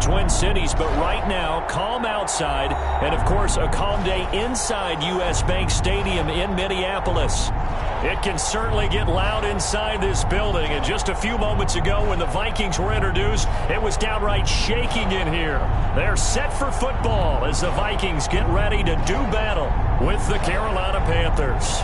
Twin Cities, but right now, calm outside, and of course, a calm day inside U.S. Bank Stadium in Minneapolis. It can certainly get loud inside this building, and just a few moments ago when the Vikings were introduced, it was downright shaking in here. They're set for football as the Vikings get ready to do battle with the Carolina Panthers.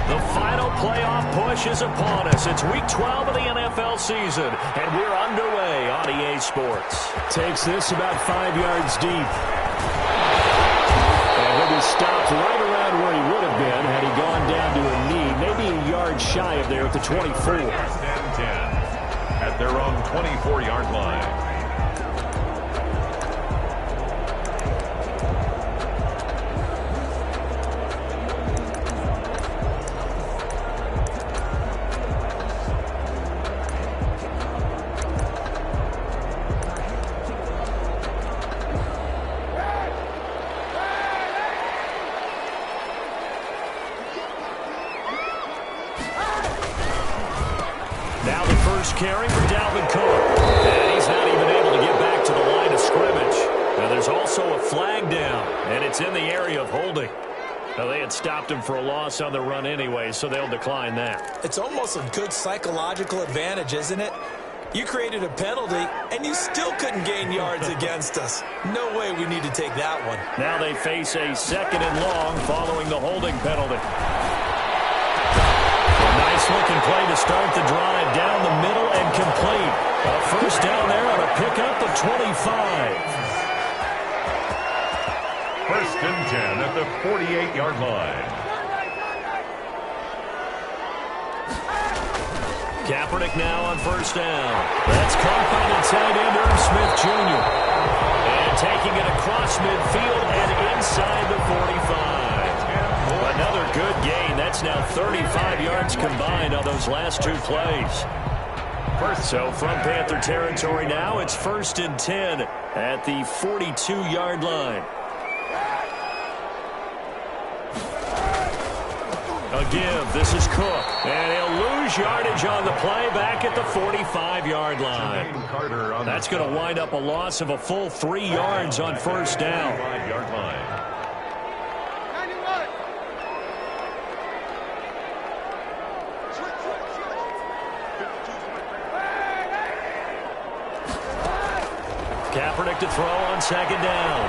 The final playoff push is upon us. It's Week 12 of the NFL season, and we're underway on EA Sports. Takes this about 5 yards deep. And he'll be stopped right around where he would have been had he gone down to a knee, maybe a yard shy of there at the 24. 10 at their own 24-yard line. Carry for Dalvin Cook. And he's not even able to get back to the line of scrimmage. Now there's also a flag down, and it's in the area of holding. Now they had stopped him for a loss on the run anyway, so they'll decline that. It's almost a good psychological advantage, isn't it? You created a penalty, and you still couldn't gain yards against us. No way we need to take that one. Now they face a 2nd and long following the holding penalty. Nice-looking play to start the drive down the middle and complete. A first down there on a pickup of 25. First and 10 at the 48-yard line. Kaepernick now on first down. That's caught by the tight end, Irv Smith Jr. And taking it across midfield and inside the 45. Another good gain. That's now 35 yards combined on those last 2 plays. So from Panther territory now, it's 1st and 10 at the 42-yard line. A give. This is Cook. And he'll lose yardage on the play back at the 45-yard line. That's going to wind up a loss of a full 3 yards on first down. 5-yard line. Kaepernick to throw on 2nd down.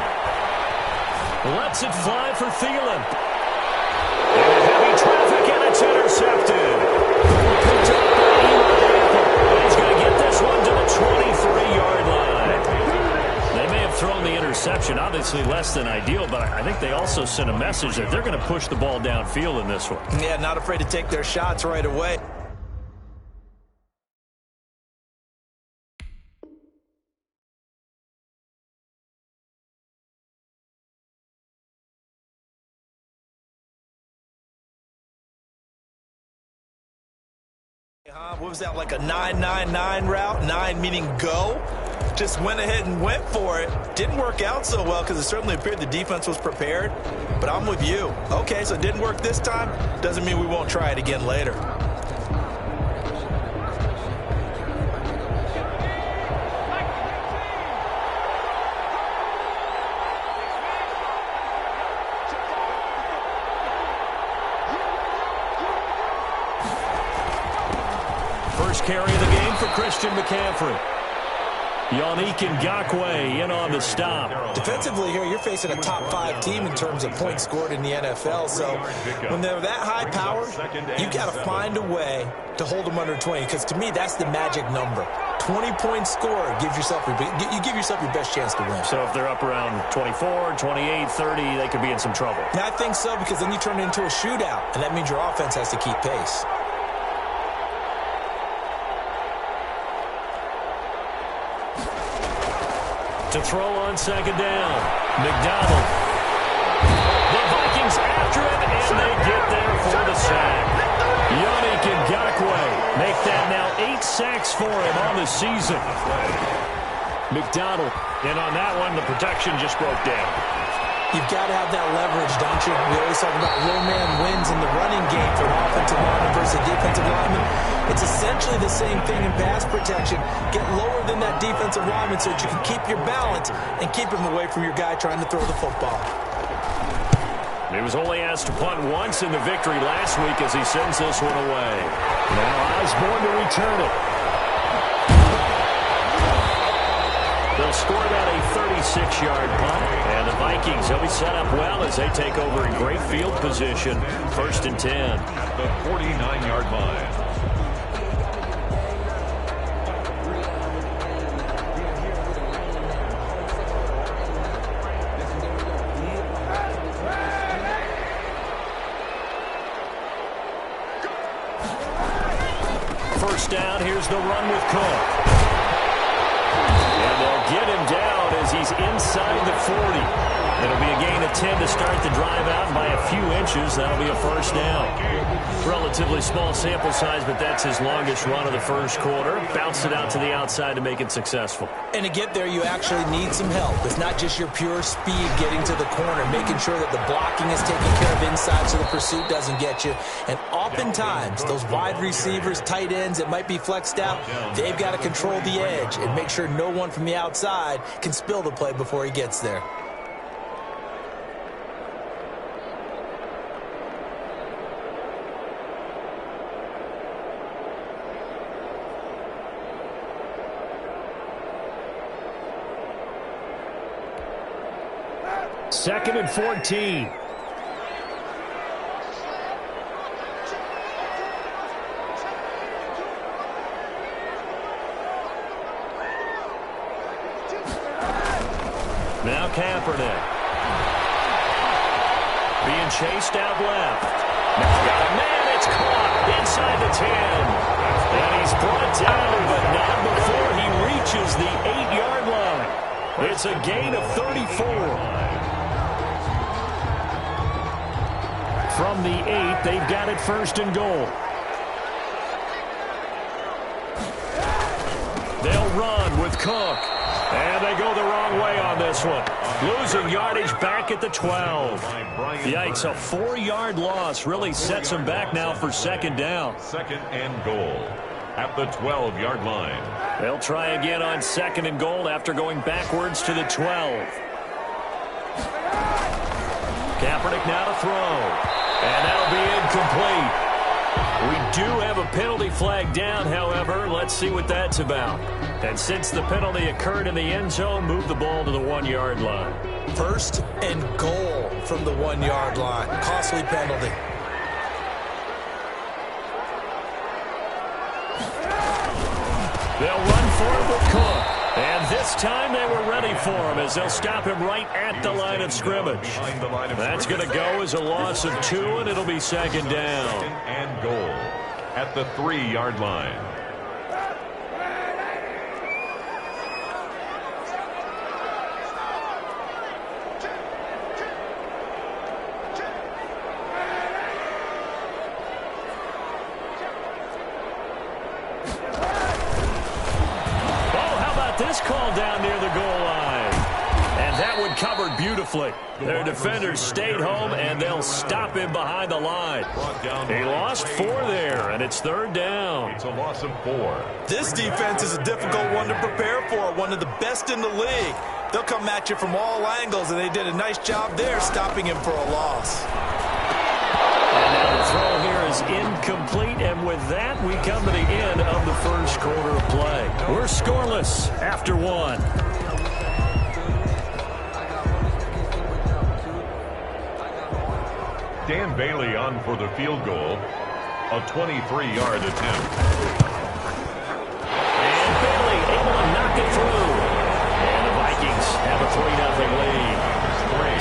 Lets it fly for Thielen. And heavy traffic, and it's intercepted. Picked up by Eli. He's going to get this one to the 23-yard line. They may have thrown the interception, obviously less than ideal, but I think they also sent a message that they're going to push the ball downfield in this one. Yeah, not afraid to take their shots right away. What was that, like a 9-9-9 route? 9 meaning go. Just went ahead and went for it. Didn't work out so well because it certainly appeared the defense was prepared. But I'm with you. Okay, so it didn't work this time. Doesn't mean we won't try it again later. First carry of the game for Christian McCaffrey. Yannick Ngakoue in on the stop. Defensively here, you're facing a top 5 team in terms of points scored in the NFL. So when they're that high powered, you got to find a way to hold them under 20. Because to me, that's the magic number. 20-point score gives yourself you give yourself your best chance to win. So if they're up around 24, 28, 30, they could be in some trouble. Now, I think so, because then you turn it into a shootout, and that means your offense has to keep pace. To throw on 2nd down, McDonald. The Vikings after him, and they get there for the sack. Yannick Ngakoue make that now 8 sacks for him on the season. McDonald, and on that one, the protection just broke down. You've got to have that leverage, don't you? We always talk about low man wins in the running game for an offensive lineman versus a defensive lineman. essentially the same thing in pass protection. Get lower than that defensive lineman so that you can keep your balance and keep him away from your guy trying to throw the football. He was only asked to punt once in the victory last week as he sends this one away. Now Osborne to return it. They'll score that a 36-yard punt. And the Vikings, they'll be set up well as they take over in great field position. 1st and 10. At the 49-yard line. First down, here's the run with Cook. And they'll get him down as he's inside the 40. It'll be a gain of 10 to start the drive out, and by a few inches, that'll be a first down. Relatively small sample size, but that's his longest run of the first quarter. Bounced it out to the outside to make it successful. And to get there, you actually need some help. It's not just your pure speed getting to the corner, making sure that the blocking is taken care of inside so the pursuit doesn't get you. And oftentimes, those wide receivers, tight ends that might be flexed out, they've got to control the edge and make sure no one from the outside can spill the play before he gets there. Second and 14. Now Kaepernick. Being chased out left. Now got a man, it's caught inside the 10. And he's brought down, but not before he reaches the 8-yard line. It's a gain of 34. From the 8, they've got it 1st and goal. They'll run with Cook. And they go the wrong way on this one. Losing yardage back at the 12. Yikes, a 4-yard loss really sets them back now for 2nd down. 2nd and goal at the 12-yard line. They'll try again on 2nd and goal after going backwards to the 12. Kaepernick now to throw. And that'll be incomplete. We do have a penalty flag down, however. Let's see what that's about. And since the penalty occurred in the end zone, move the ball to the 1-yard line. 1st and goal from the 1-yard line. Costly penalty. They'll run for it with Cook. And this time they were ready for him as they'll stop him right at the line of scrimmage. That's going to go as a loss of 2, and it'll be 2nd down. 2nd and goal at the 3-yard line. This call down near the goal line. And that one covered beautifully. Their defenders stayed home, and they'll stop him behind the line. He lost 4 there, and it's 3rd down. It's a loss of 4. This defense is a difficult one to prepare for, one of the best in the league. They'll come at you from all angles, and they did a nice job there stopping him for a loss. And now the throw here is incomplete, and with that, we come to the end of the first quarter of play. We're scoreless after 1. Dan Bailey on for the field goal. A 23-yard attempt. And Bailey able to knock it through. And the Vikings have a 3-0 lead.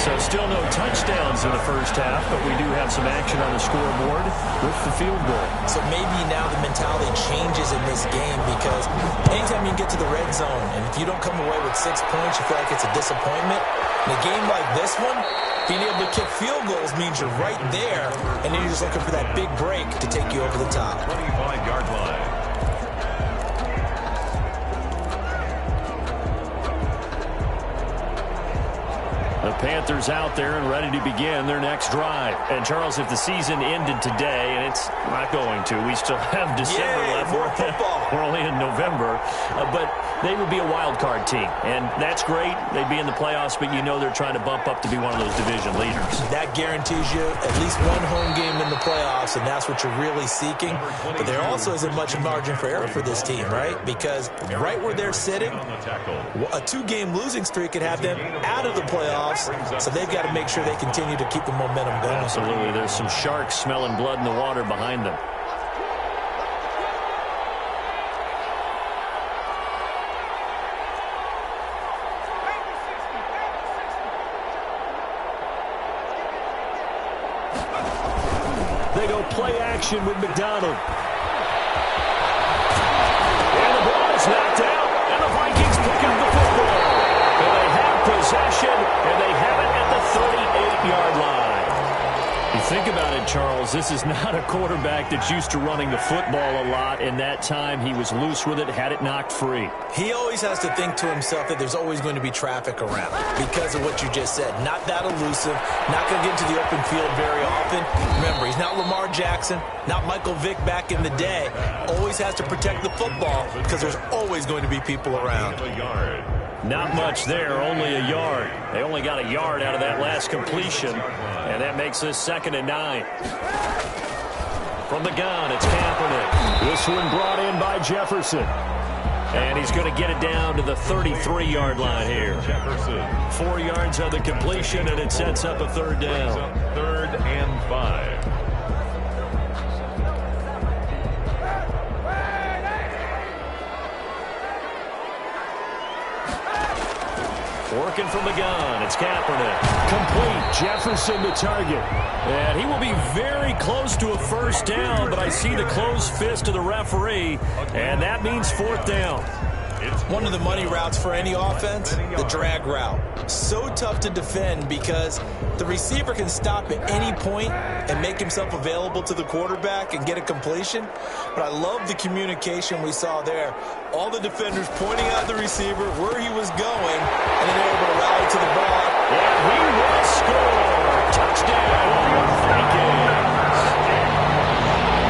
So still no touchdowns in the first half, but we do have some action on the scoreboard with the field goal. So maybe now the mentality changes in this game because anytime you get to the red zone and if you don't come away with 6 points, you feel like it's a disappointment. In a game like this one, being able to kick field goals means you're right there, and then you're just looking for that big break to take you over the top. 25-yard line. The Panthers out there and ready to begin their next drive. And, Charles, if the season ended today, and it's not going to, we still have December left. More football. We're only in November. But they would be a wild card team. And that's great. They'd be in the playoffs, but you know they're trying to bump up to be one of those division leaders. That guarantees you at least one home game in the playoffs, and that's what you're really seeking. But there also isn't much margin for error for this team, right? Because right where they're sitting, a 2-game losing streak could have them out of the playoffs, so they've got to make sure they continue to keep the momentum going. Absolutely. There's some sharks smelling blood in the water behind them. They go play action with McDonald. And the ball is knocked out, and the Vikings pick up the football. And they have possession, and they have it at the 38-yard line. You think about it, Charles, this is not a quarterback that's used to running the football a lot. In that time, he was loose with it, had it knocked free. He always has to think to himself that there's always going to be traffic around because of what you just said. Not that elusive, not going to get into the open field very often. Remember, he's not Lamar Jackson, not Michael Vick back in the day. Always has to protect the football because there's always going to be people around. Not much there, only a yard. They only got a yard out of that last completion, and that makes this 2nd and 9. From the gun, it's Kaepernick. This one brought in by Jefferson. And he's going to get it down to the 33-yard line here. Jefferson. 4 yards on the completion, and it sets up a 3rd down. 3rd and 5. Working from the gun, it's Kaepernick. Complete, Jefferson the target. And he will be very close to a 1st down, but I see the closed fist of the referee, and that means 4th down. One of the money routes for any offense, the drag route. So tough to defend because the receiver can stop at any point and make himself available to the quarterback and get a completion. But I love the communication we saw there. All the defenders pointing out the receiver, where he was going, and then they were able to rally to the ball. And he will score. Touchdown, Vikings.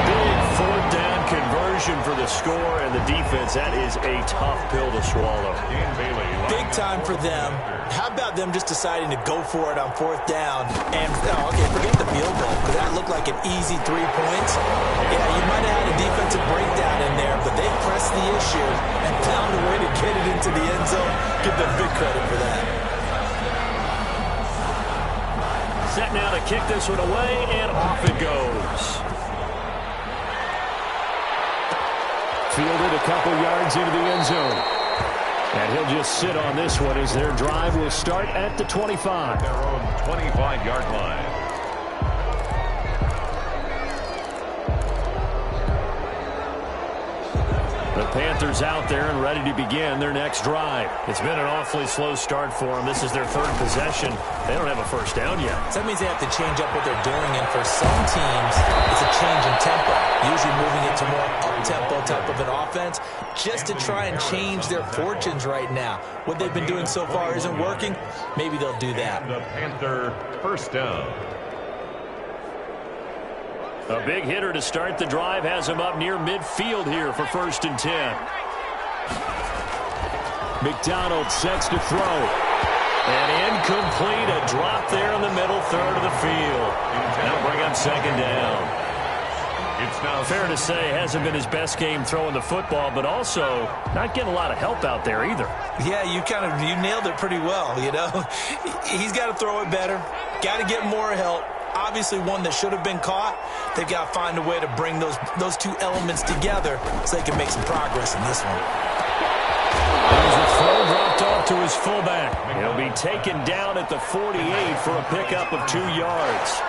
Big 4th down conversion for the score, and the defense, that is a tough pill to swallow. Big time for them. How about them just deciding to go for it on 4th down? And, okay, forget the field goal, because that looked like an easy 3 points. Yeah, you might have had a defensive breakdown in there, but they pressed the issue and found a way to get it into the end zone. Give them big credit for that. Set now to kick this one away, and off it goes. Fielded a couple yards into the end zone. And he'll just sit on this one as their drive will start at the 25. Their own 25-yard line. The Panthers out there and ready to begin their next drive. It's been an awfully slow start for them. This is their 3rd possession. They don't have a 1st down yet. So that means they have to change up what they're doing, and for some teams, it's a change in tempo, usually moving it to more up-tempo type of an offense, just to try and change their fortunes right now. What they've been doing so far isn't working. Maybe they'll do that. The Panther 1st down. A big hitter to start the drive has him up near midfield here for 1st and 10. McDonald sets to throw. And incomplete, a drop there in the middle 3rd of the field. That'll bring up 2nd down. It's now fair to say hasn't been his best game throwing the football, but also not getting a lot of help out there either. Yeah, you nailed it pretty well, you know. He's got to throw it better, got to get more help. Obviously one that should have been caught. They've got to find a way to bring those 2 elements together so they can make some progress in this one. There's a throw dropped off to his fullback. He'll be taken down at the 48 for a pickup of 2 yards.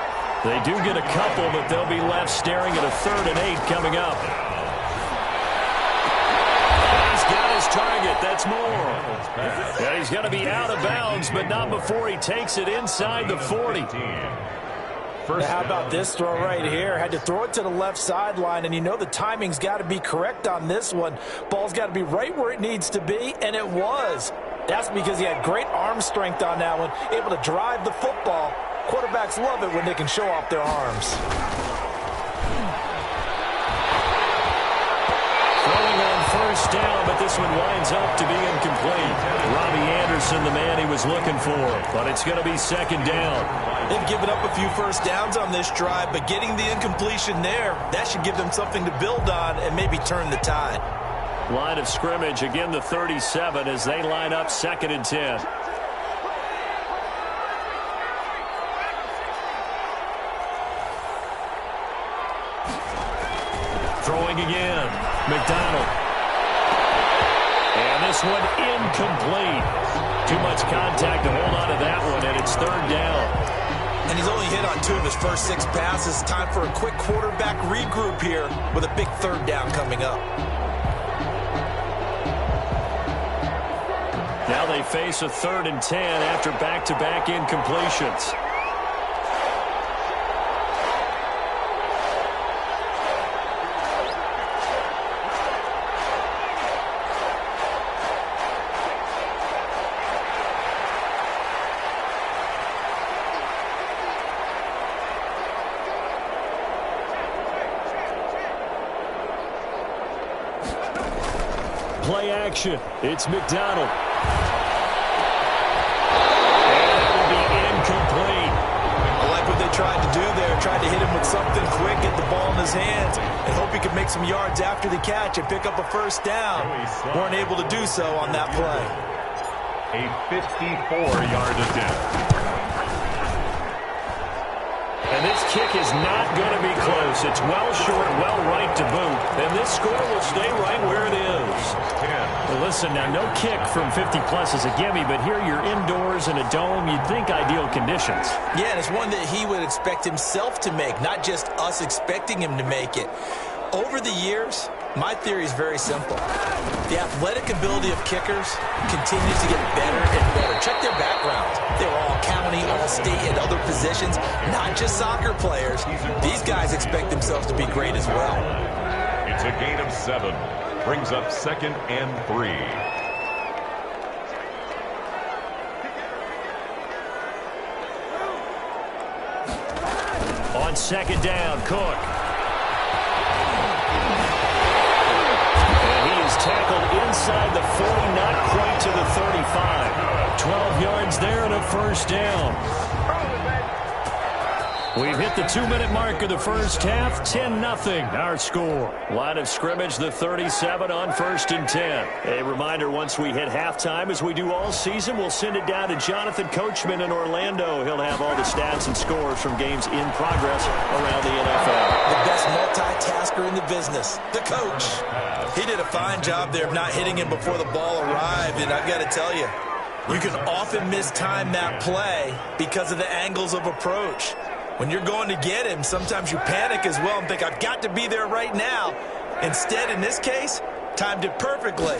They do get a couple, but they'll be left staring at a 3rd and 8 coming up. He's got his target. That's more. Yeah, he's got to be out of bounds, but not before he takes it inside the 40. Now, how about this throw right here? Had to throw it to the left sideline, and you know the timing's got to be correct on this one. Ball's got to be right where it needs to be, and it was. That's because he had great arm strength on that one, able to drive the football. Quarterbacks love it when they can show off their arms. Throwing on first down, but this one winds up to be incomplete. Robbie Anderson, the man he was looking for, but it's going to be second down. They've given up a few first downs on this drive, but getting the incompletion there, that should give them something to build on and maybe turn the tide. Line of scrimmage, again the 37 as they line up 2nd and 10. Throwing again, McDonald. And this one incomplete. Too much contact to hold on to that one, and it's 3rd down. And he's only hit on 2 of his first 6 passes. Time for a quick quarterback regroup here with a big 3rd down coming up. Now they face a 3rd and 10 after back-to-back incompletions. Play action. It's McDonald. Incomplete. I like what they tried to do there. Tried to hit him with something quick, get the ball in his hands, and hope he could make some yards after the catch and pick up a first down. Weren't able to do so on that play. A 54-yard attempt. And this kick is not going to be close. It's well short, well right to boot. And this score will stay right where it is. Well, listen, now no kick from 50-plus is a gimme, but here you're indoors in a dome. You'd think ideal conditions. Yeah, and it's one that he would expect himself to make, not just us expecting him to make it. Over the years, my theory is very simple. The athletic ability of kickers continues to get better and better. Check their backgrounds. They were all county, all state, and other positions, not just soccer players. These guys expect themselves to be great as well. It's a gain of 7. Brings up 2nd and 3. On 2nd down, Cook. Tackled inside the 40, not quite to the 35. 12 yards there and a first down. We've hit the 2-minute mark of the first half. 10-0 our score. Line of scrimmage, the 37 on 1st and 10. A reminder, once we hit halftime, as we do all season, we'll send it down to Jonathan Coachman in Orlando. He'll have all the stats and scores from games in progress around the NFL. The best multitasker in the business, the coach. He did a fine job there of not hitting him before the ball arrived, and I've got to tell you, you can often mistime that play because of the angles of approach. When you're going to get him, sometimes you panic as well and think, I've got to be there right now. Instead, in this case, timed it perfectly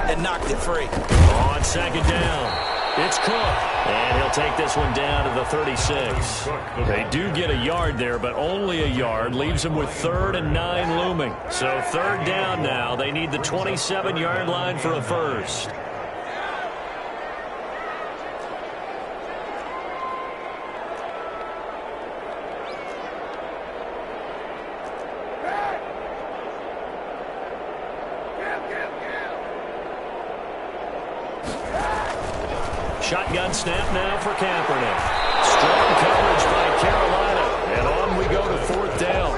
and knocked it free. On 2nd down, it's Cook. And he'll take this one down to the 36. They do get a yard there, but only a yard. Leaves them with 3rd and 9 looming. So 3rd down now. They need the 27-yard line for a first. Shotgun snap now for Kaepernick. Strong coverage by Carolina. And on we go to 4th down.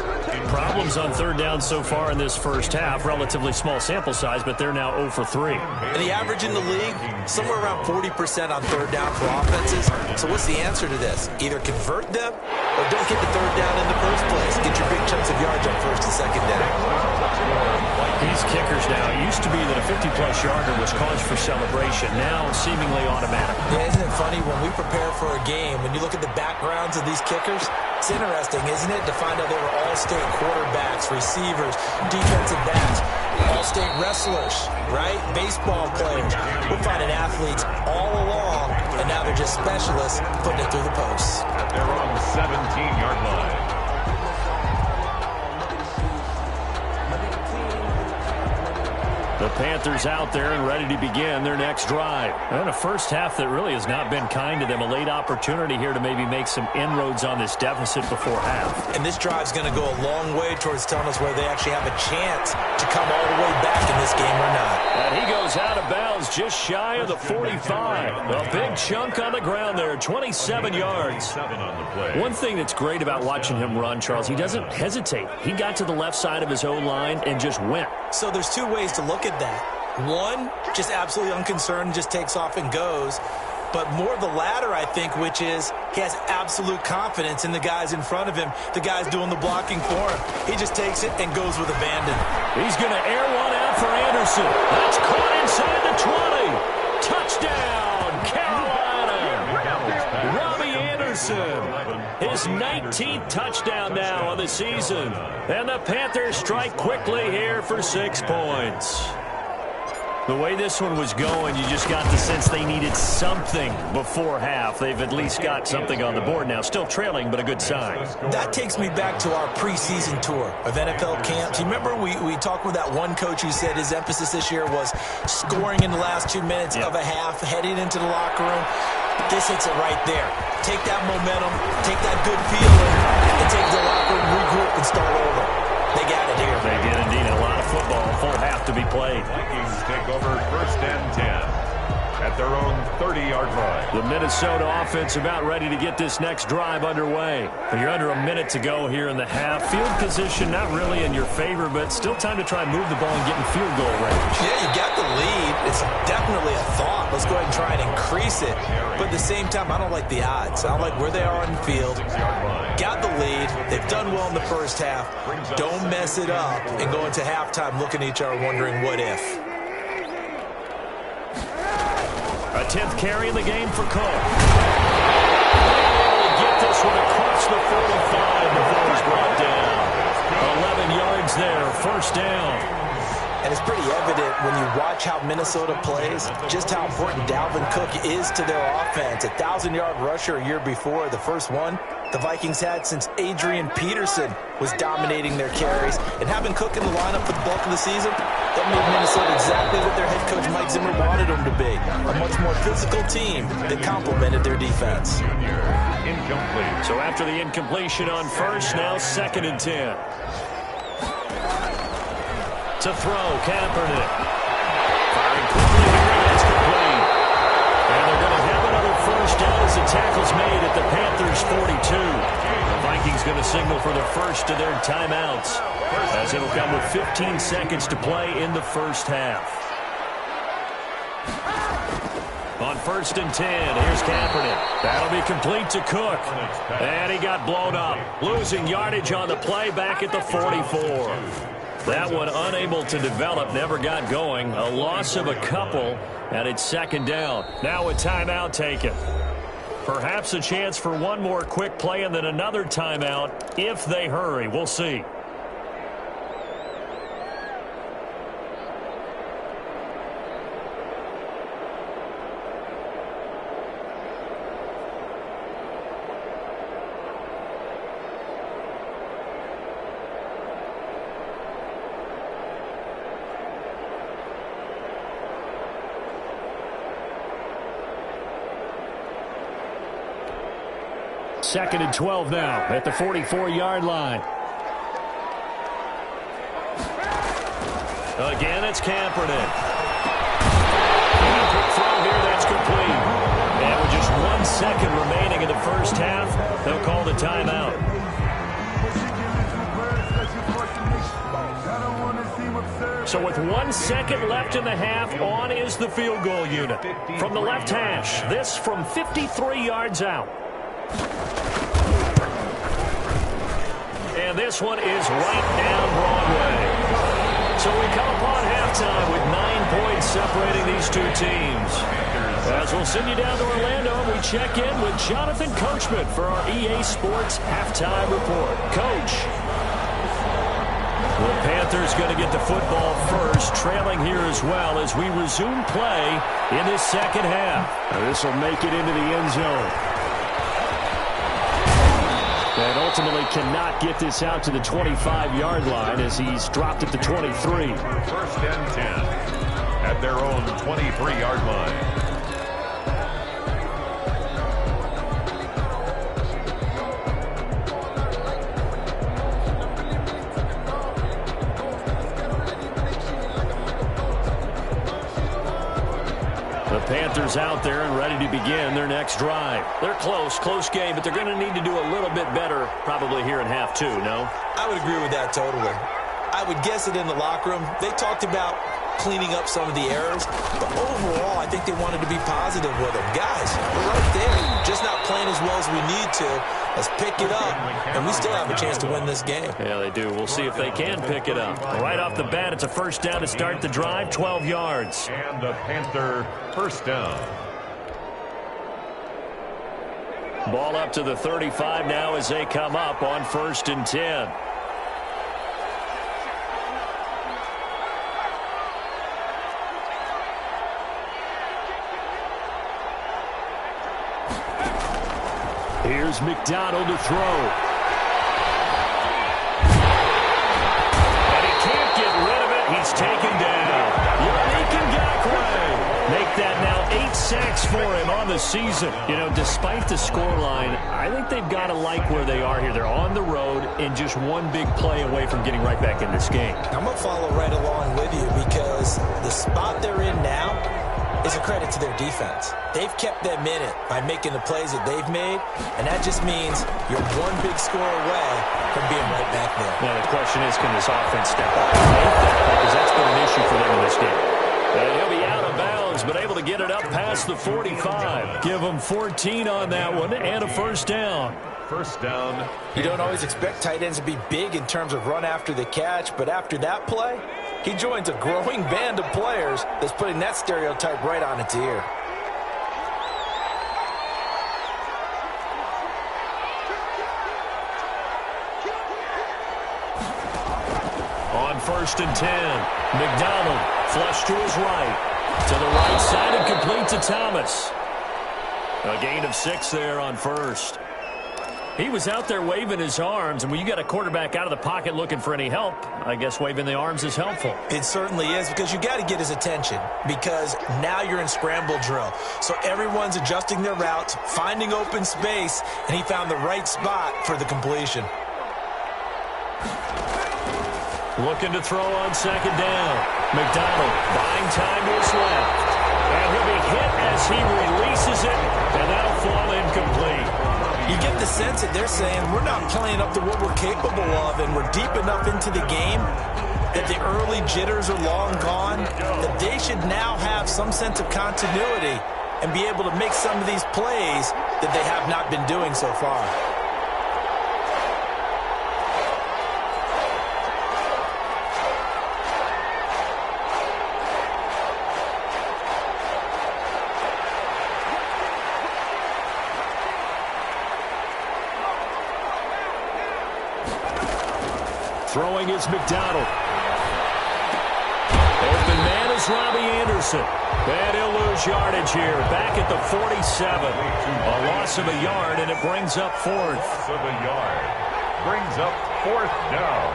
Problems on 3rd down so far in this first half. Relatively small sample size, but they're now 0 for 3. And the average in the league, somewhere around 40% on 3rd down for offenses. So what's the answer to this? Either convert them or don't get the 3rd down in the first place. Get your big chunks of yards on 1st and 2nd down. These kickers now, it used to be that a 50-plus yarder was cause for celebration. Now, seemingly automatic. Yeah, isn't it funny when we prepare for a game, when you look at the backgrounds of these kickers, it's interesting, isn't it, to find out they were all-state quarterbacks, receivers, defensive backs, all-state wrestlers, right? Baseball players. We're finding athletes all along, and now they're just specialists putting it through the posts. They're on the 17-yard line. The Panthers out there and ready to begin their next drive. And a first half that really has not been kind to them. A late opportunity here to maybe make some inroads on this deficit before half. And this drive's going to go a long way towards telling us whether they actually have a chance to come all the way back in this game or not. And he goes out of bounds just shy of the 45. A big chunk on the ground there, 27 yards. One thing that's great about watching him run, Charles, he doesn't hesitate. He got to the left side of his O-line and just went. So there's two ways to look at that. One, just absolutely unconcerned, just takes off and goes. But more the latter, I think, which is he has absolute confidence in the guys in front of him, the guys doing the blocking for him. He just takes it and goes with abandon. He's going to air one out for Anderson. That's caught inside the 20. Touchdown, Carolina. Robbie Anderson, his 19th touchdown now of the season. And the Panthers strike quickly here for 6 points. The way this one was going, you just got the sense they needed something before half. They've at least got something on the board now. Still trailing, but a good sign. That takes me back to our preseason tour of NFL camps. You remember we talked with that one coach who said his emphasis this year was scoring in the last 2 minutes of a half, heading into the locker room. This hits it right there. Take that momentum, take that good feeling, and take the locker room, regroup, and start over. They got it here. They did indeed. A lot of football, full half to be played. Vikings take over 1st and 10 at their own 30-yard line. The Minnesota offense about ready to get this next drive underway. You're under a minute to go here in the half. Field position not really in your favor, but still time to try and move the ball and get in field goal range. Yeah, you got the lead. It's definitely a thought. Let's go ahead and try and increase it. But at the same time, I don't like the odds. I don't like where they are on the field. Got the lead. They've done well in the first half. Don't mess it up and go into halftime looking at each other wondering what if. A 10th carry in the game for Cook. Able to get this one across the 45 before it's brought down. 11 yards there, 1st down. And it's pretty evident when you watch how Minnesota plays, just how important Dalvin Cook is to their offense. 1,000-yard rusher a year before, the first one the Vikings had since Adrian Peterson was dominating their carries. And having Cook in the lineup for the bulk of the season, that made Minnesota exactly what their head coach Mike Zimmer wanted them to be. A much more physical team that complemented their defense. Incomplete. So after the incompletion on first, now 2nd and 10. To throw, Kaepernick. Firing quickly here, that's complete. And they're going to have another first down as the tackle's made at the Panthers' 42. The Vikings going to signal for the first of their timeouts, as it'll come with 15 seconds to play in the first half. On 1st and 10, here's Kaepernick. That'll be complete to Cook. And he got blown up, losing yardage on the play back at the 44. That one unable to develop, never got going. A loss of a couple, and it's 2nd down. Now a timeout taken. Perhaps a chance for one more quick play and then another timeout if they hurry. We'll see. Second and 12 now at the 44-yard line. Again, it's Kaepernick. And a quick throw here, that's complete. And with just 1 second remaining in the first half, they'll call the timeout. So with 1 second left in the half, on is the field goal unit. From the left hash, this from 53 yards out. And this one is right down Broadway. So we come upon halftime with 9 points separating these two teams. As we'll send you down to Orlando, and we check in with Jonathan Coachman for our EA Sports Halftime Report. Coach. The Panthers going to get the football first, trailing here as well as we resume play in this second half. This will make it into the end zone. And ultimately cannot get this out to the 25-yard line as he's dropped at the 23. 1st and 10. at their own 23-yard line. The Panthers out there and ready to begin their next drive. They're close game, but they're going to need to do a little bit better probably here in half two, no? I would agree with that totally. I would guess it in the locker room. They talked about cleaning up some of the errors, but overall, I think they wanted to be positive with them. Guys, we're right there, just not playing as well as we need to. Let's pick it up, and we still have a chance to win this game. Yeah, they do. We'll see if they can pick it up. Right off the bat, it's a first down to start the drive, 12 yards. And the Panther first down. Ball up to the 35 now as they come up on 1st and 10. Here's McDonald to throw. And he can't get rid of it. He's taken down. Make that now 8 sacks for him on the season. You know, despite the scoreline, I think they've got to like where they are here. They're on the road and just one big play away from getting right back in this game. I'm going to follow right along with you because the spot they're in now is a credit to their defense. They've kept them in it by making the plays that they've made, and that just means you're one big score away from being right back there. Now, the question is, can this offense step up and make that? Because that's been an issue for them in this game. And he'll be out of bounds, but able to get it up past the 45. Give them 14 on that one and a first down. First down. You don't always expect tight ends to be big in terms of run after the catch, but after that play, he joins a growing band of players that's putting that stereotype right on its ear. On 1st and 10, McDonald flush to his right. To the right side and complete to Thomas. A gain of 6 there on 1st. He was out there waving his arms, and when you got a quarterback out of the pocket looking for any help, I guess waving the arms is helpful. It certainly is, because you got to get his attention, because now you're in scramble drill. So everyone's adjusting their routes, finding open space, and he found the right spot for the completion. Looking to throw on 2nd down. McDonald buying time to his left. And he'll be hit as he releases it, and that'll fall incomplete. You get the sense that they're saying we're not playing up to what we're capable of, and we're deep enough into the game that the early jitters are long gone, that they should now have some sense of continuity and be able to make some of these plays that they have not been doing so far. Throwing is McDonald. Open man is Robbie Anderson. And he'll lose yardage here. Back at the 47. A loss of a yard, and it brings up 4th. Loss of a yard. Brings up 4th down.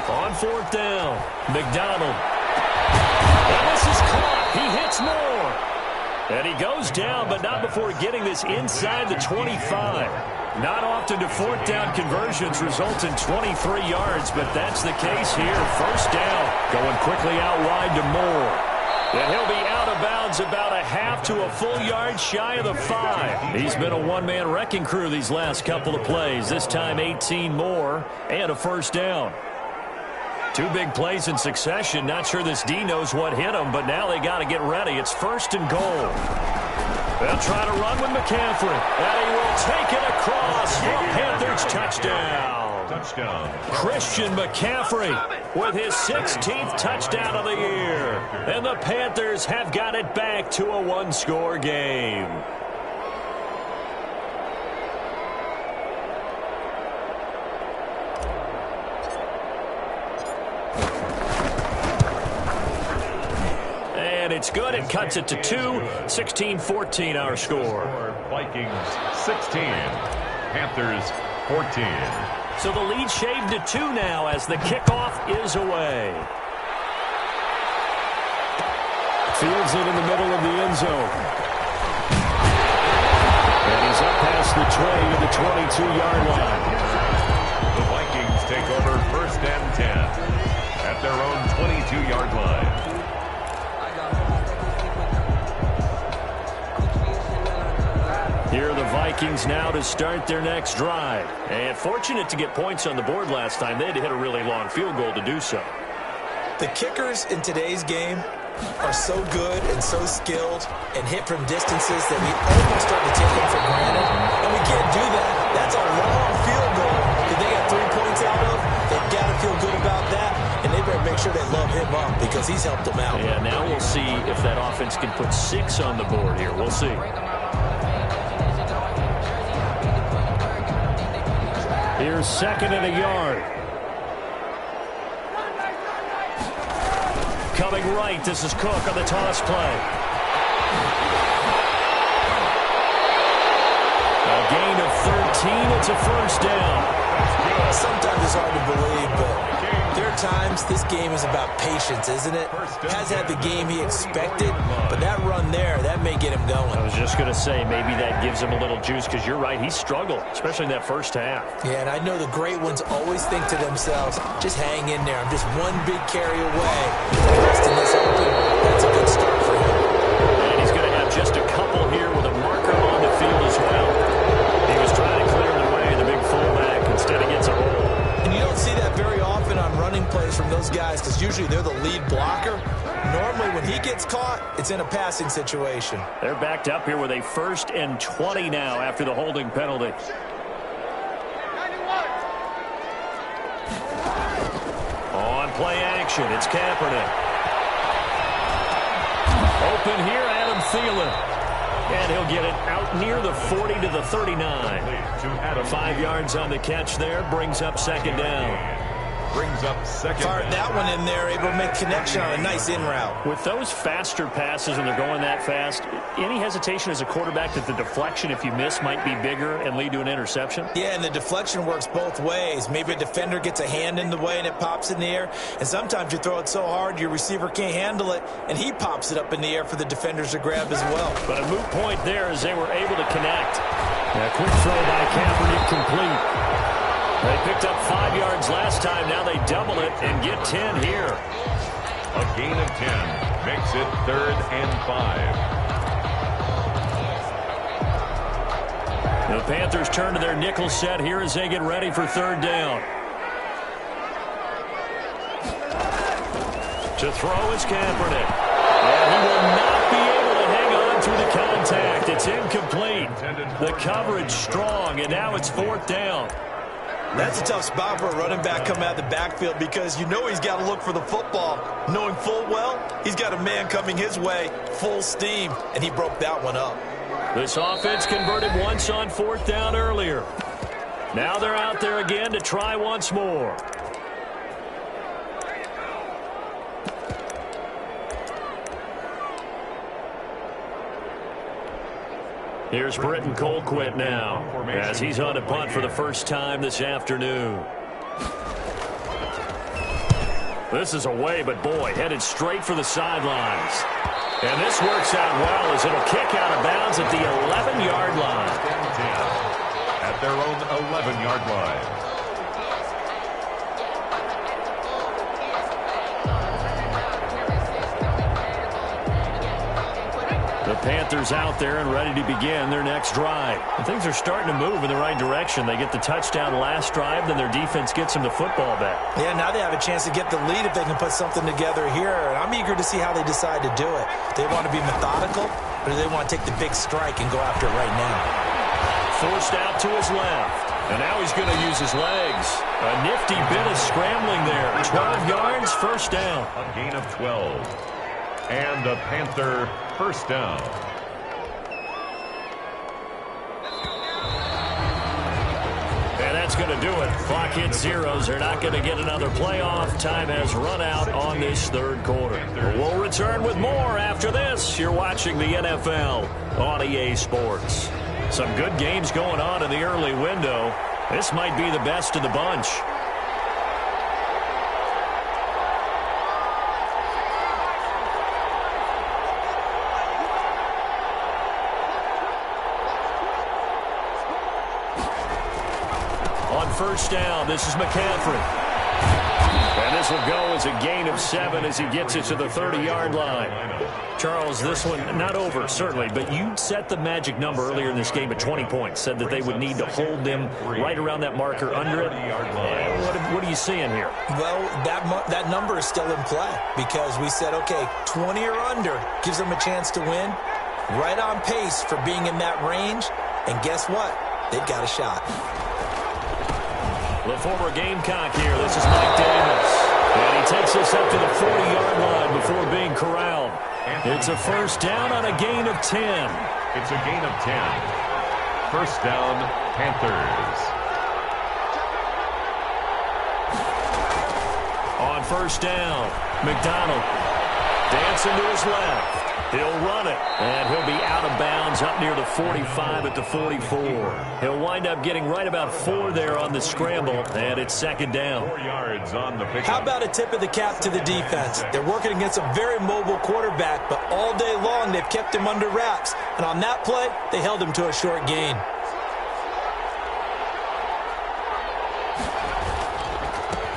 On 4th down, McDonald. And this is caught. He hits more. And he goes down, but not before getting this inside the 25. Not often do 4th down conversions result in 23 yards, but that's the case here. First down, going quickly out wide to Moore. And he'll be out of bounds about a half to a full yard shy of the 5. He's been a one-man wrecking crew these last couple of plays. This time 18 more and a first down. 2 big plays in succession. Not sure this D knows what hit him, but now they got to get ready. It's 1st and goal. They'll try to run with McCaffrey. And he will take it across for Panthers touchdown. Touchdown. Christian McCaffrey with his 16th touchdown of the year. And the Panthers have got it back to a one-score game. It's good. It cuts it to 2. 16-14 our score. Vikings 16. Panthers 14. So the lead shaved to 2 now as the kickoff is away. Fields it in the middle of the end zone. And he's up past the 20 to the 22-yard line. The Vikings take over 1st and 10 at their own 22-yard line. Here are the Vikings now to start their next drive. And fortunate to get points on the board last time. They had to hit a really long field goal to do so. The kickers in today's game are so good and so skilled and hit from distances that we almost start to take them for granted. And we can't do that. That's a long field goal that they got 3 points out of. They've got to feel good about that. And they better make sure they love him up because he's helped them out. Yeah, now we'll see if that offense can put 6 on the board here. We'll see. Here's 2nd and a yard. Coming right, this is Cook on the toss play. A gain of 13, it's a 1st down. Sometimes it's hard to believe, but there are times this game is about patience, isn't it? Has had the game he expected, but that run there, that may get him going. I was just going to say, maybe that gives him a little juice, because you're right, he struggled, especially in that 1st half. Yeah, and I know the great ones always think to themselves, just hang in there. I'm just one big carry away. Resting this open, that's a good start for him. And he's going to have just a couple here with a marker on the field as well. He was trying to clear the way, the big fullback instead of gets a hole. And you don't see that very often on running plays from those guys because usually they're the lead blocker. Normally when he gets caught, it's in a passing situation. They're backed up here with a 1st and 20 now after the holding penalty. On play action, it's Kaepernick. Open here, Adam Thielen. And he'll get it out near the 40 to the 39. 5 yards on the catch there, brings up 2nd down. Brings up 2nd Fired that one in there, able to make connection on a nice in route. With those faster passes when they're going that fast, any hesitation as a quarterback that the deflection, if you miss, might be bigger and lead to an interception? Yeah, and the deflection works both ways. Maybe a defender gets a hand in the way and it pops in the air. And sometimes you throw it so hard your receiver can't handle it, and he pops it up in the air for the defenders to grab as well. But a moot point there as they were able to connect. A quick throw by Kaepernick complete. They picked up 5 yards last time. Now they double it and get 10 here. A gain of 10 makes it 3rd and 5. The Panthers turn to their nickel set here as they get ready for 3rd down. To throw is Kaepernick. And he will not be able to hang on through the contact. It's incomplete. The coverage strong, and now it's 4th down. That's a tough spot for a running back coming out of the backfield because you know he's got to look for the football, knowing full well he's got a man coming his way full steam, and he broke that one up. This offense converted once on 4th down earlier. Now they're out there again to try once more. Here's Britton Colquitt now as he's on a punt for the 1st time this afternoon. This is away, but boy, headed straight for the sidelines. And this works out well as it'll kick out of bounds at the 11-yard line. At their own 11-yard line. The Panthers out there and ready to begin their next drive. And things are starting to move in the right direction. They get the touchdown last drive, then their defense gets them the football back. Yeah, now they have a chance to get the lead if they can put something together here. And I'm eager to see how they decide to do it. Do they want to be methodical, or do they want to take the big strike and go after it right now? Forced out to his left. And now he's going to use his legs. A nifty bit of scrambling there. 12 yards, 1st down. A gain of 12. And a Panther 1st down. And that's going to do it. Clock hits zeros. They're not going to get another playoff. Time has run out on this 3rd quarter. We'll return with more after this. You're watching the NFL on EA Sports. Some good games going on in the early window. This might be the best of the bunch. On first down, this is McCaffrey. And this will go as a gain of 7 as he gets it to the 30-yard line. Charles, this one not over, certainly, but you set the magic number earlier in this game at 20 points, said that they would need to hold them right around that marker under it. What are you seeing here? Well, that number is still in play because we said, okay, 20 or under gives them a chance to win. Right on pace for being in that range. And guess what? They've got a shot. The former Gamecock here. This is Mike Davis. And he takes us up to the 40-yard line before being corralled. It's a first down on a gain of 10. It's a gain of 10. First down, Panthers. On first down, McDonald dancing to his left. He'll run it, and he'll be out of bounds up near the 45 at the 44. He'll wind up getting right about 4 there on the scramble, and it's second down. 4 yards on the pickup. How about a tip of the cap to the defense? They're working against a very mobile quarterback, but all day long they've kept him under wraps. And on that play, they held him to a short gain.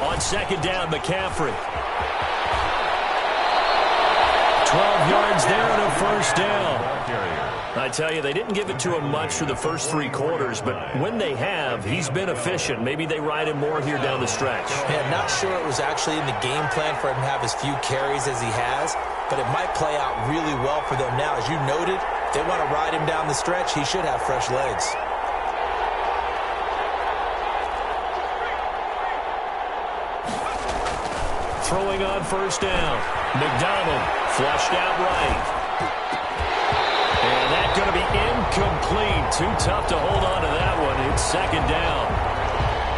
On second down, McCaffrey. 12 yards there and a first down. I tell you, they didn't give it to him much for the first 3 quarters, but when they have, he's been efficient. Maybe they ride him more here down the stretch. Yeah, not sure it was actually in the game plan for him to have as few carries as he has, but it might play out really well for them now. As you noted, if they want to ride him down the stretch, he should have fresh legs. Throwing on first down. McDonald flushed out right. And that's going to be incomplete. Too tough to hold on to that one. It's second down.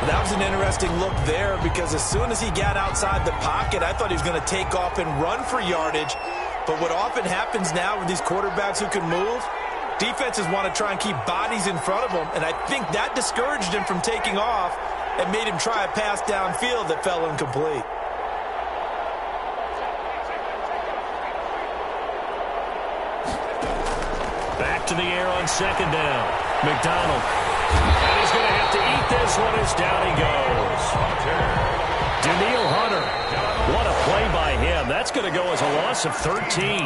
That was an interesting look there because as soon as he got outside the pocket, I thought he was going to take off and run for yardage. But what often happens now with these quarterbacks who can move, defenses want to try and keep bodies in front of them. And I think that discouraged him from taking off and made him try a pass downfield that fell incomplete. Back to the air on second down. McDonald. And he's going to have to eat this one as down he goes. Daniil Hunter. What a play by him. That's going to go as a loss of 13.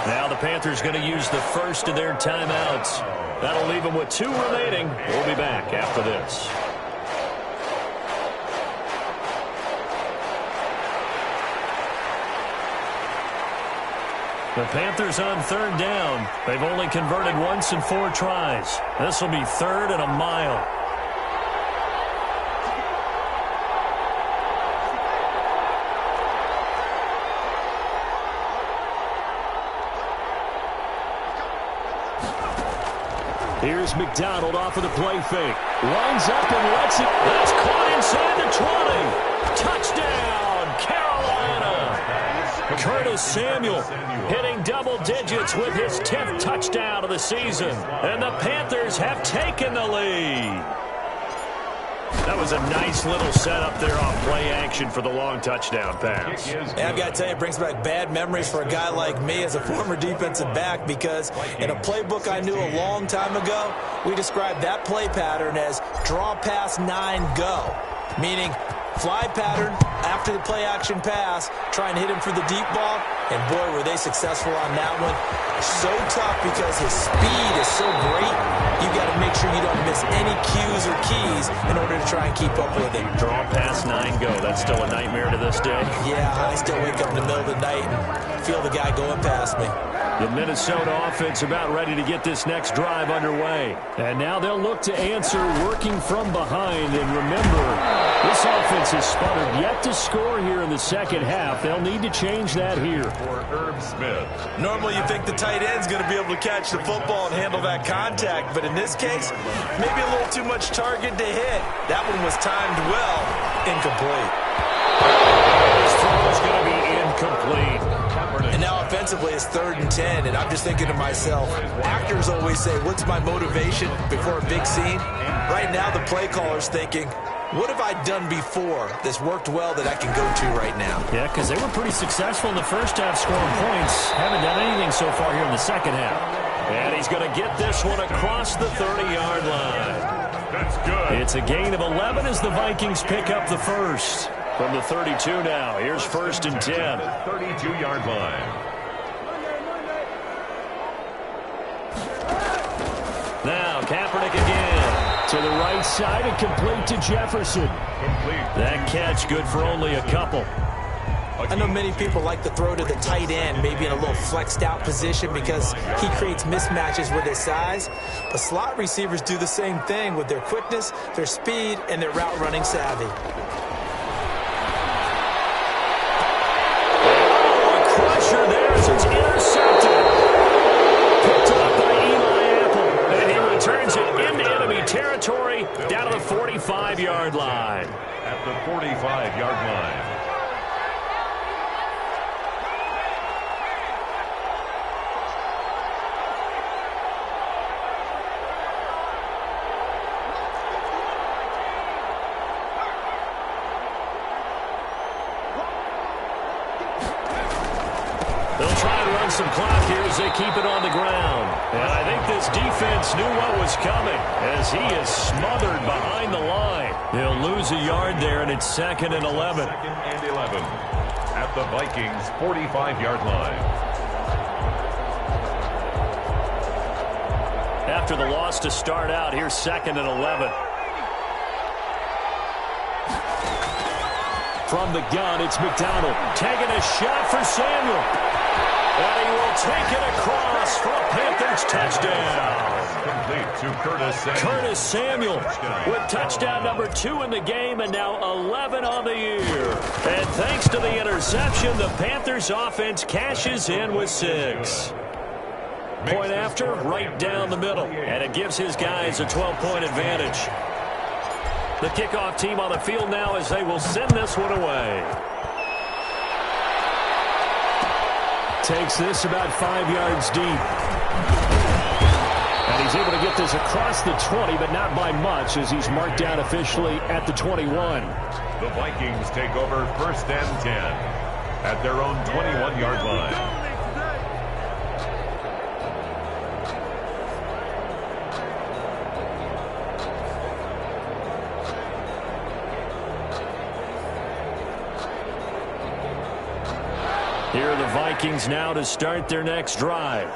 Now the Panthers going to use the first of their timeouts. That'll leave them with 2 remaining. We'll be back after this. The Panthers on third down. They've only converted once in 4 tries. This will be 3rd and a mile. Here's McDonald off of the play fake. Lines up and lets it. That's caught inside the 20. Touchdown, Carolina. Curtis Samuel hitting double digits with his 10th touchdown of the season. And the Panthers have taken the lead. That was a nice little setup there on play action for the long touchdown pass. And I've got to tell you, it brings back bad memories for a guy like me as a former defensive back because in a playbook I knew a long time ago, we described that play pattern as draw pass 9 go, meaning fly pattern after the play action pass, try and hit him for the deep ball, and boy, were they successful on that one. So tough because his speed is so great, you got to make sure you don't miss any cues or keys in order to try and keep up with him. Draw past 9 go. That's still a nightmare to this day. Yeah, I still wake up in the middle of the night and feel the guy going past me. The Minnesota offense about ready to get this next drive underway. And now they'll look to answer working from behind. And remember, this offense has sputtered yet to score here in the second half. They'll need to change that here. For Herb Smith. Normally you think the tight end's going to be able to catch the football and handle that contact. But in this case, maybe a little too much target to hit. That one was timed well. Incomplete. This throw is going to be incomplete. And now offensively it's 3rd and 10, and I'm just thinking to myself, actors always say, what's my motivation before a big scene? Right now, the play caller's thinking, what have I done before that's worked well that I can go to right now? Yeah, because they were pretty successful in the first half scoring points. Haven't done anything so far here in the second half. And he's going to get this one across the 30-yard line. That's good. It's a gain of 11 as the Vikings pick up the first. From the 32 now, here's 1st and 10. 32-yard line. Now, Kaepernick again. To the right side and complete to Jefferson. Complete. That catch good for only a couple. I know many people like to throw to the tight end, maybe in a little flexed out position because he creates mismatches with his size. But slot receivers do the same thing with their quickness, their speed, and their route running savvy. Oh, a crusher there as it's intercepted. Picked up by Eli Apple. And he returns it into enemy territory down to the 45-yard line. At the 45-yard line. They'll try to run some clock here as they keep it on the ground. And I think this defense knew what was coming as he is smothered behind the line. He'll lose a yard there, and it's 2nd and 11. 2nd and 11 at the Vikings' 45-yard line. After the loss to start out, here's 2nd and 11. From the gun, it's McDonald taking a shot for Samuel. And he will take it across for a Panthers touchdown. Complete to Curtis Samuel. Curtis Samuel with touchdown number 2 in the game and now 11 on the year. And thanks to the interception, the Panthers offense cashes in with 6. Point after, right down the middle. And it gives his guys a 12-point advantage. The kickoff team on the field now as they will send this one away. Takes this about 5 yards deep. And he's able to get this across the 20, but not by much as he's marked down officially at the 21. The Vikings take over 1st and 10 at their own 21-yard line. Here are the Vikings now to start their next drive.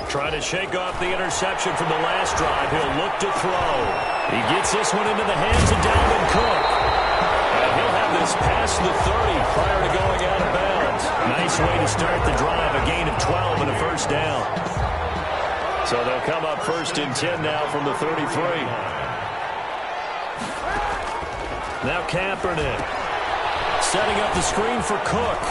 Trying to shake off the interception from the last drive. He'll look to throw. He gets this one into the hands of Dalvin Cook. And he'll have this past the 30 prior to going out of bounds. Nice way to start the drive. A gain of 12 and a 1st down. So they'll come up 1st and 10 now from the 33. Now Kaepernick setting up the screen for Cook.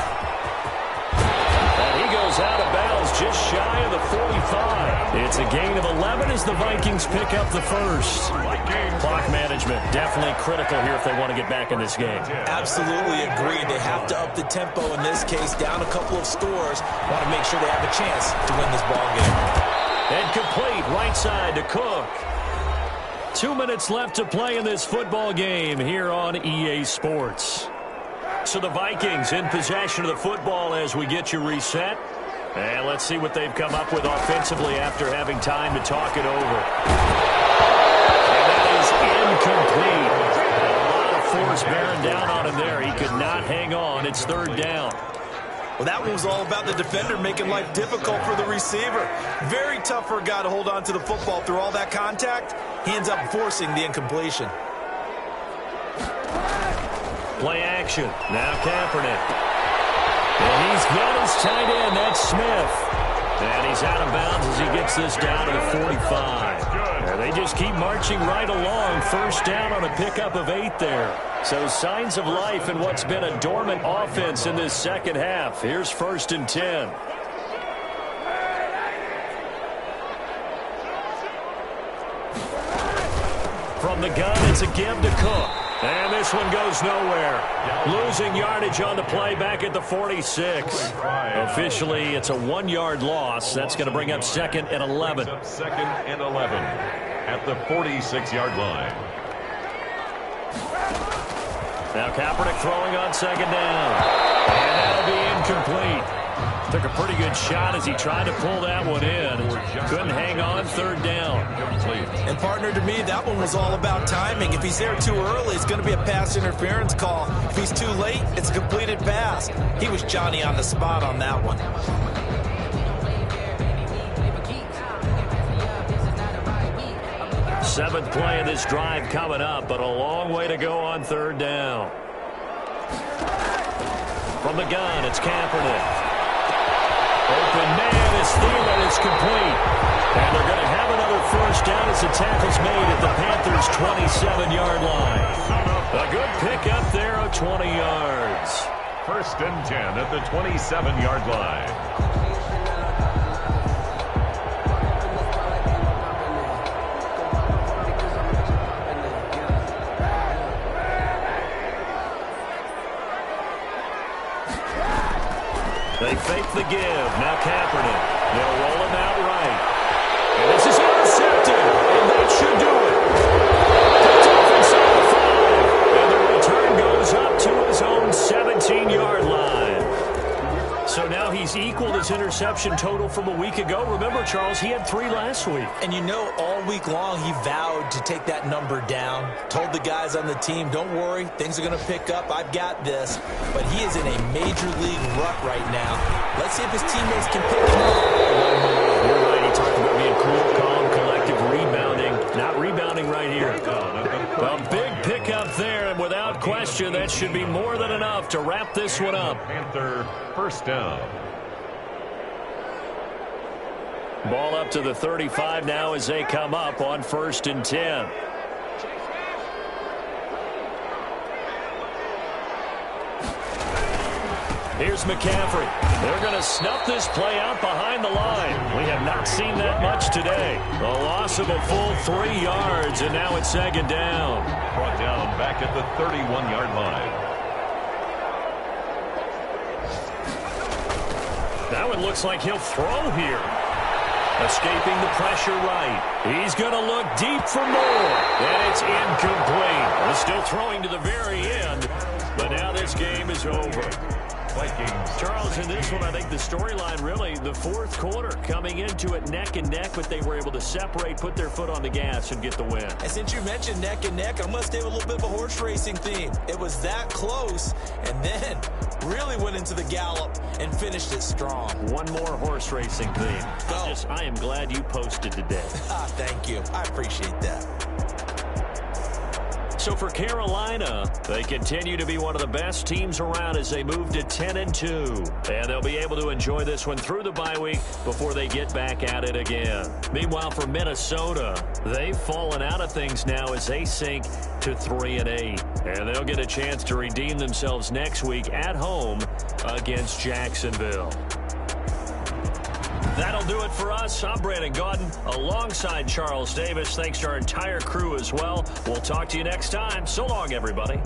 And he goes out of bounds just shy of the 45. It's a gain of 11 as the Vikings pick up the 1st. Clock management definitely critical here if they want to get back in this game. Absolutely agreed. They have to up the tempo in this case, down a couple of scores. Want to make sure they have a chance to win this ball game. And complete right side to Cook. 2 minutes left to play in this football game here on EA Sports. So the Vikings in possession of the football as we get you reset. And let's see what they've come up with offensively after having time to talk it over. And that is incomplete. A lot of force bearing down on him there. He could not hang on. It's 3rd down. Well, that one was all about the defender making life difficult for the receiver. Very tough for a guy to hold on to the football through all that contact. He ends up forcing the incompletion. Play action. Now Kaepernick. And he's got his tight end. That's Smith. And he's out of bounds as he gets this down to the 45. And they just keep marching right along. 1st down on a pickup of 8 there. So signs of life in what's been a dormant offense in this second half. Here's 1st and 10. From the gun, it's a give to Cook. And this one goes nowhere. Losing yardage on the play back at the 46. Officially, it's a 1-yard loss. That's going to bring up 2nd and 11. Second and 11 at the 46-yard line. Now Kaepernick throwing on 2nd down. And that'll be incomplete. Took a pretty good shot as he tried to pull that one in. Couldn't hang on, 3rd down. And partner, to me, that one was all about timing. If he's there too early, it's going to be a pass interference call. If he's too late, it's a completed pass. He was Johnny on the spot on that one. Seventh play of this drive coming up, but a long way to go on 3rd down. From the gun, it's Kaepernick. Open man is Thielen. It's complete. And they're going to have another 1st down as the tackle's made at the Panthers' 27-yard line. A good pickup there of 20 yards. 1st and 10 at the 27-yard line. They fake the give. Now Kaepernick. They'll roll him out right. And this is intercepted. And that should do it. Picked off inside the 5. And the return goes up to his own 17-yard line. So now he's equaled his interception total from a week ago. Remember, Charles, he had 3 last week. And you know, all week long he vowed to take that number down. Told the guys on the team, don't worry, things are going to pick up. I've got this. But he is in a major league rut right now. Let's see if his teammates can pick him up. You're right. He talked about being cool, calm, collective, rebounding. Not rebounding right here. Well, big pickup there, and without question, that should be more than enough to wrap this one up. Panther 1st down. Ball up to the 35 now as they come up on 1st and 10. Here's McCaffrey. They're going to snuff this play out behind the line. We have not seen that much today. A loss of a full 3 yards, and now it's 2nd down. Brought down back at the 31-yard line. That one looks like he'll throw here. Escaping the pressure right. He's going to look deep for more. And it's incomplete. He's still throwing to the very end. But now this game is over. Vikings. Charles, in this one, I think the storyline really, the 4th quarter, coming into it neck and neck, but they were able to separate, put their foot on the gas, and get the win. And since you mentioned neck and neck, I'm going to stay with a little bit of a horse racing theme. It was that close, and then really went into the gallop and finished it strong. One more horse racing theme. I am glad you posted today. Thank you. I appreciate that. So for Carolina, they continue to be one of the best teams around as they move to 10-2. And they'll be able to enjoy this one through the bye week before they get back at it again. Meanwhile, for Minnesota, they've fallen out of things now as they sink to 3-8. And they'll get a chance to redeem themselves next week at home against Jacksonville. That'll do it for us. I'm Brandon Gaudin alongside Charles Davis. Thanks to our entire crew as well. We'll talk to you next time. So long, everybody.